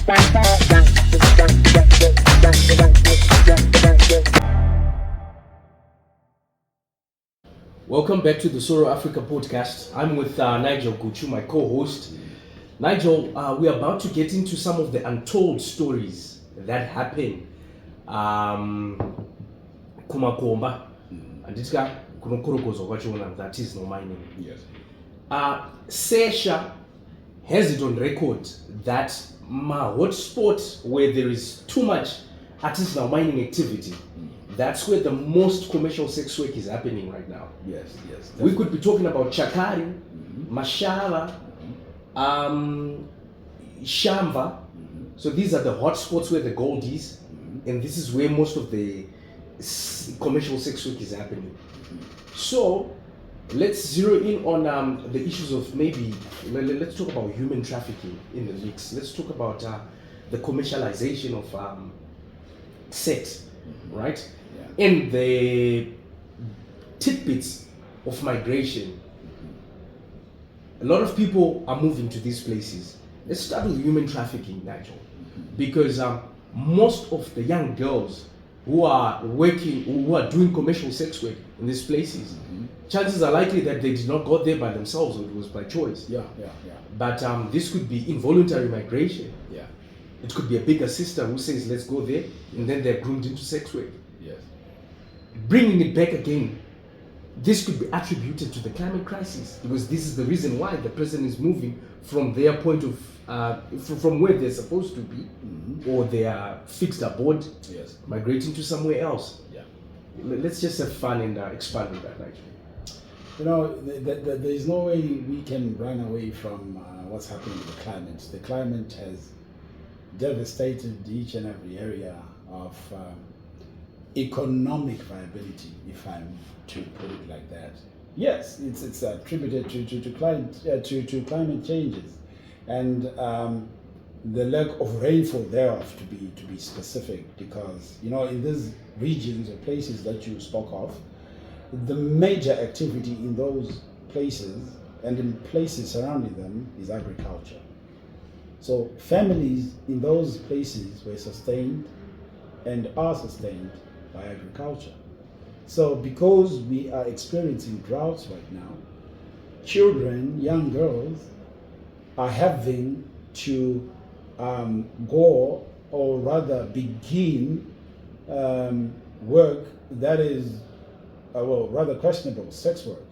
Welcome back to the Soro Africa podcast. I'm with Nigel Guchu, my co-host. Nigel, we're about to get into some of the untold stories that happen kumakomba andika kunokorokozo kwachona, that is no mining. Yes. Sesha has it on record that my hotspot where there is too much artisanal mining activity, that's where the most commercial sex work is happening right now. Yes, yes. We could be talking about Chakari, Mashala, Shamba. So these are the hotspots where the gold is, and this is where most of the commercial sex work is happening. So let's zero in on the issues of maybe, let's talk about human trafficking in the mix. Let's talk about the commercialization of sex, right? Yeah. And the tidbits of migration. A lot of people are moving to these places. Let's start with human trafficking, Nigel, because most of the young girls who are working, who are doing commercial sex work in these places, chances are likely that they did not go there by themselves, or it was by choice. Yeah. But this could be involuntary migration. Yeah. It could be a bigger sister who says, let's go there, and then they're groomed into sex work. Yes. Bringing it back again, this could be attributed to the climate crisis, because this is the reason why the president is moving from their point of, from where they're supposed to be, or they are fixed aboard, Yes. migrating to somewhere else. Yeah. Let's just have fun and expand on that, actually. You know, there is no way we can run away from what's happening with the climate. The climate has devastated each and every area of economic viability, if I'm to put it like that. Yes, it's attributed to climate changes, and the lack of rainfall thereof, to be specific, because in these regions or places that you spoke of, the major activity in those places and in places surrounding them is agriculture. So families in those places were sustained and are sustained by agriculture. So because we are experiencing droughts right now, children, young girls, are having to go, or rather begin work that is rather questionable, sex work.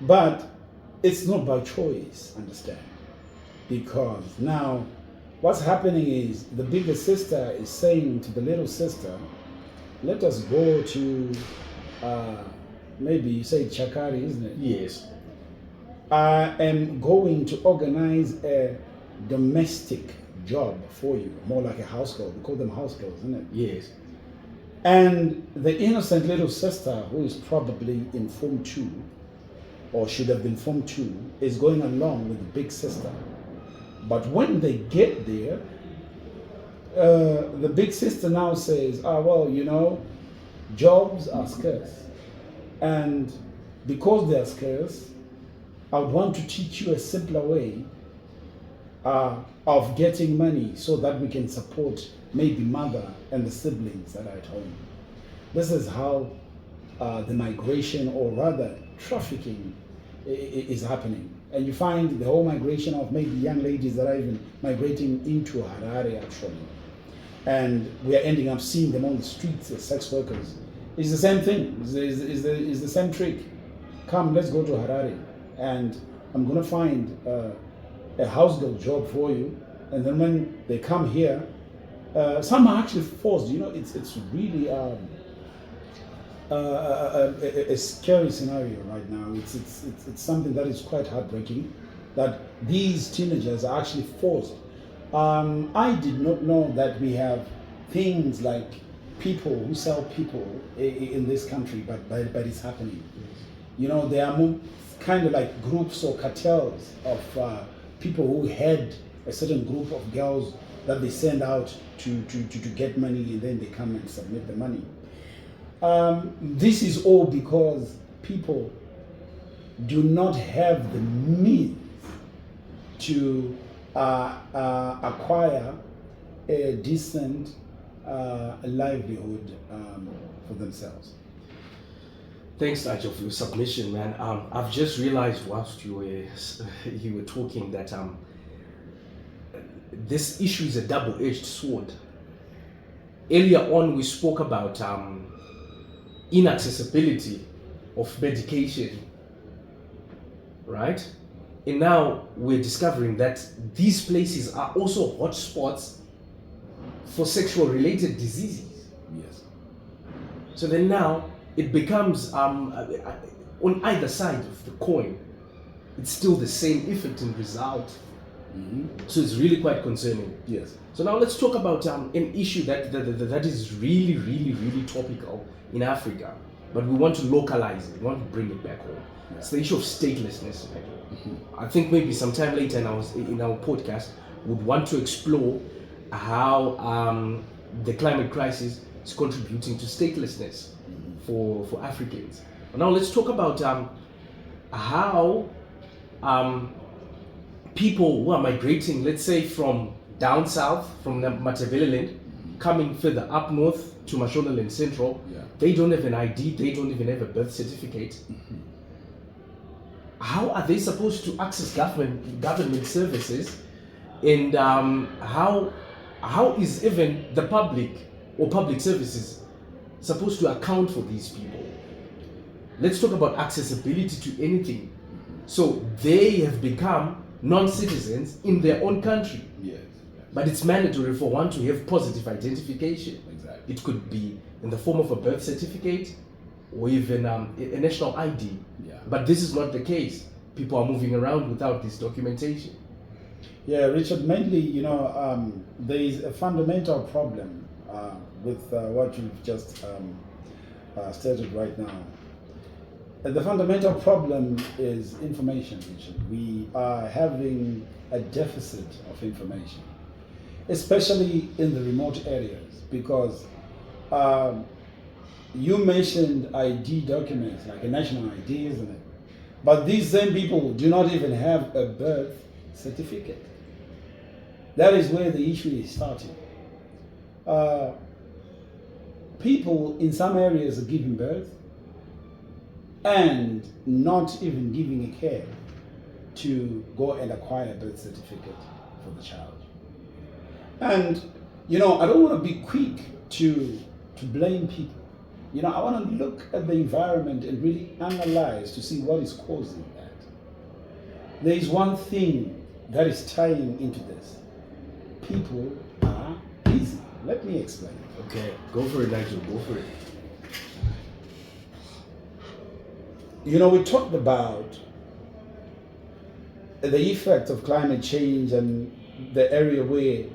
But it's not by choice, understand? Because now what's happening is the bigger sister is saying to the little sister, let us go to, maybe you say Chakari, isn't it? Yes. I am going to organize a domestic job for you, more like a house girl. We call them house girls, isn't it? Yes. And the innocent little sister, who is probably in Form 2, or should have been Form 2, is going along with the big sister. But when they get there, the big sister now says, jobs are scarce. And because they are scarce, I would want to teach you a simpler way of getting money so that we can support maybe mother and the siblings that are at home. This is how the migration, or rather trafficking, is happening. And you find the whole migration of maybe young ladies that are even migrating into Harare actually. And we are ending up seeing them on the streets as sex workers. It's the same thing, it's the same trick. Come, let's go to Harare, and I'm gonna find a house girl job for you. And then when they come here, some are actually forced. It's really a scary scenario right now. It's something that is quite heartbreaking, that these teenagers are actually forced. I did not know that we have things like people who sell people in this country, but it's happening. There are more kind of like groups or cartels of people who had a certain group of girls that they send out to get money, and then they come and submit the money. This is all because people do not have the means to acquire a decent livelihood for themselves. Thanks, Nigel, for your submission, man. I've just realized whilst you were talking that this issue is a double-edged sword. Earlier on, we spoke about inaccessibility of medication, right? And now we're discovering that these places are also hotspots for sexual-related diseases. Yes. So then now it becomes on either side of the coin, it's still the same effect and result. So it's really quite concerning. Yes. So now let's talk about an issue that is really, really, really topical in Africa, but we want to localize it. We want to bring it back home. Yeah. It's the issue of statelessness. I think maybe sometime later in our podcast, would want to explore how the climate crisis is contributing to statelessness for Africans. But now let's talk about how people who are migrating, let's say from down south, from the Matabeleland, coming further up north to Mashonaland Central, they don't have an ID, they don't even have a birth certificate. How are they supposed to access government services? And how is even the public or public services supposed to account for these people? Let's talk about accessibility to anything. So they have become non-citizens in their own country. Yes. But it's mandatory for one to have positive identification. Exactly. It could be in the form of a birth certificate or even a national ID. Yeah. But this is not the case. People are moving around without this documentation. Yeah, Richard, mainly, there is a fundamental problem with what you've just stated right now. The fundamental problem is information, Richard. We are having a deficit of information, especially in the remote areas, because you mentioned ID documents, like a national ID, isn't it? But these same people do not even have a birth certificate. That is where the issue is starting. People in some areas are giving birth and not even giving a care to go and acquire a birth certificate for the child. And, I don't want to be quick to blame people. I want to look at the environment and really analyze to see what is causing that. There is one thing that is tying into this. People are busy. Let me explain. Okay, go for it, Nigel, go for it. We talked about the effect of climate change and the area where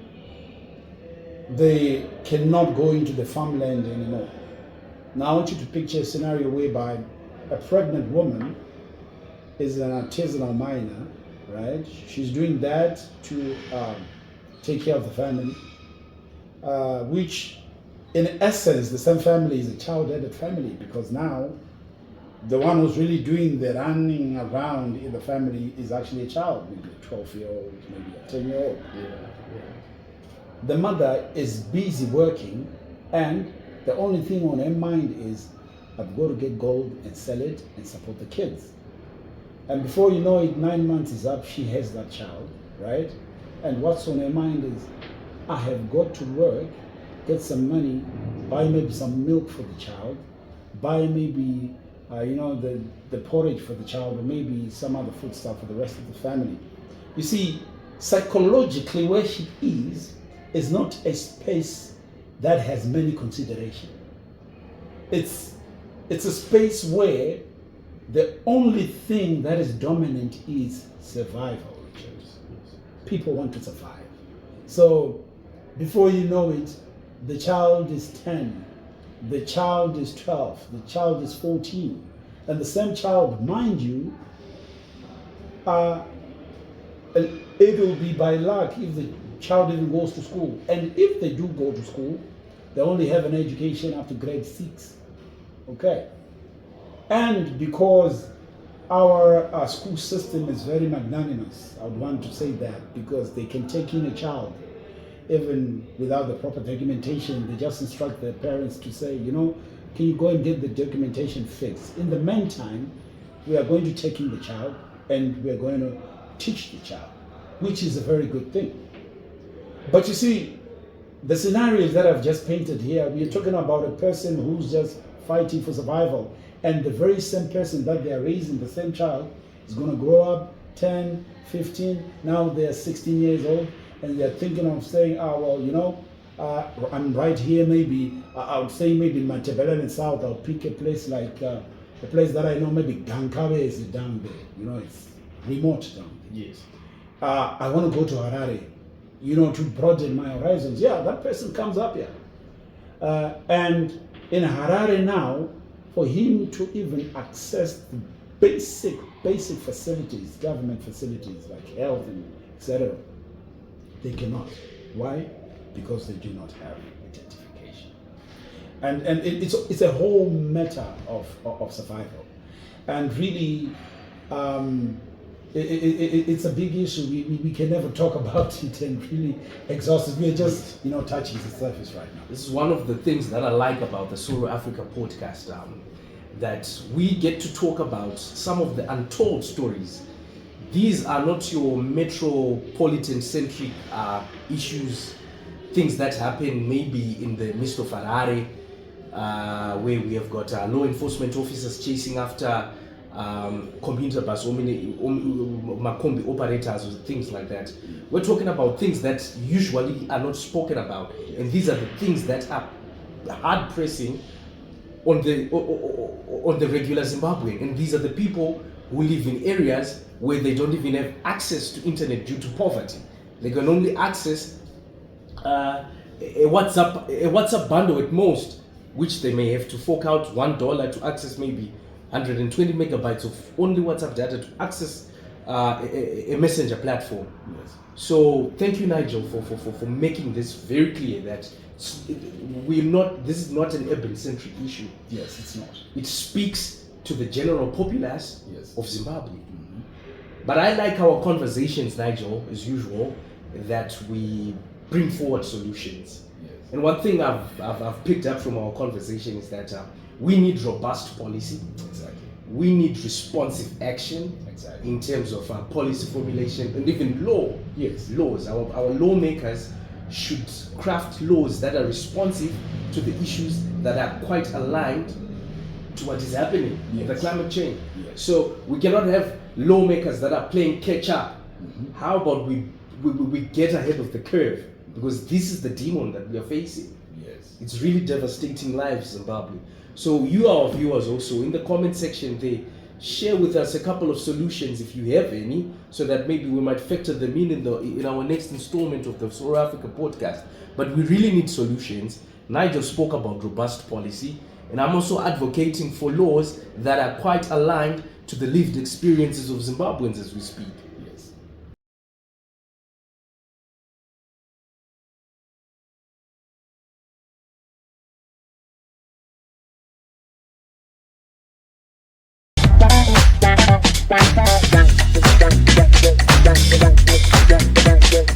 they cannot go into the farmland anymore. Now I want you to picture a scenario whereby a pregnant woman is an artisanal miner, right? She's doing that to take care of the family, which in essence, the same family is a child-headed family, because now the one who's really doing the running around in the family is actually a child, maybe a 12-year-old, maybe a 10-year-old. The mother is busy working, and the only thing on her mind is, I've got to get gold and sell it and support the kids. And before you know it, 9 months is up, she has that child, right? And what's on her mind is, I have got to work, get some money, buy maybe some milk for the child, buy maybe the porridge for the child, or maybe some other food stuff for the rest of the family. You see, psychologically, where she is not a space that has many consideration. It's a space where the only thing that is dominant is survival. People want to survive. So before you know it, the child is 10, the child is 12, the child is 14, and the same child, mind you, it will be by luck if the child even goes to school. And if they do go to school, they only have an education up to grade 6. Okay? And because our school system is very magnanimous. I would want to say that because they can take in a child even without the proper documentation. They just instruct their parents to say, you know, can you go and get the documentation fixed? In the meantime, we are going to take in the child and we are going to teach the child, which is a very good thing. But you see, the scenarios that I've just painted here, we're talking about a person who's just fighting for survival, and the very same person that they are raising, the same child, is going to grow up 10, 15, now they're 16 years old, and they're thinking of saying, well, you know, I'm right here, maybe, I would say maybe in Matebelele South, I'll pick a place like, a place that I know, maybe Gankabe is down there, you know, it's remote down there. Yes. I want to go to Harare, you know, to broaden my horizons. Yeah, that person comes up here. And in Harare now, for him to even access the basic facilities, government facilities like health and etc., they cannot. Why? Because they do not have identification. And it's a whole matter of survival. And really, it's a big issue. We can never talk about it and really exhaust it. We're just, you know, touching the surface right now. This is one of the things that I like about the Soro Africa podcast, that we get to talk about some of the untold stories. These are not your metropolitan-centric issues, things that happen maybe in the midst of Harare, where we have got law enforcement officers chasing after commuter bus Makombi operators or things like that. We're talking about things that usually are not spoken about, and these are the things that are hard pressing on the regular Zimbabwean, and these are the people who live in areas where they don't even have access to internet due to poverty. They can only access a WhatsApp bundle at most, which they may have to fork out $1 to access maybe 120 megabytes of only WhatsApp data to access a messenger platform. Yes. So thank you, Nigel, for making this very clear that this is not an urban-centric issue. Yes, it's not. It speaks to the general populace Yes. of Zimbabwe. Mm-hmm. But I like our conversations, Nigel, as usual, that we bring forward solutions. Yes. And one thing I've picked up from our conversation is that we need robust policy. Exactly. We need responsive action. Exactly. In terms of policy formulation and even law. Yes. Laws. Our lawmakers should craft laws that are responsive to the issues that are quite aligned to what is happening, Yes. the climate change. Yes. So we cannot have lawmakers that are playing catch up. Mm-hmm. How about we get ahead of the curve? Because this is the demon that we are facing. Yes. It's really devastating lives, Zimbabwe. So you, our viewers, also in the comment section there, share with us a couple of solutions if you have any, so that maybe we might factor them in our next installment of the Soro Africa podcast. But we really need solutions. Nigel spoke about robust policy, and I'm also advocating for laws that are quite aligned to the lived experiences of Zimbabweans as we speak.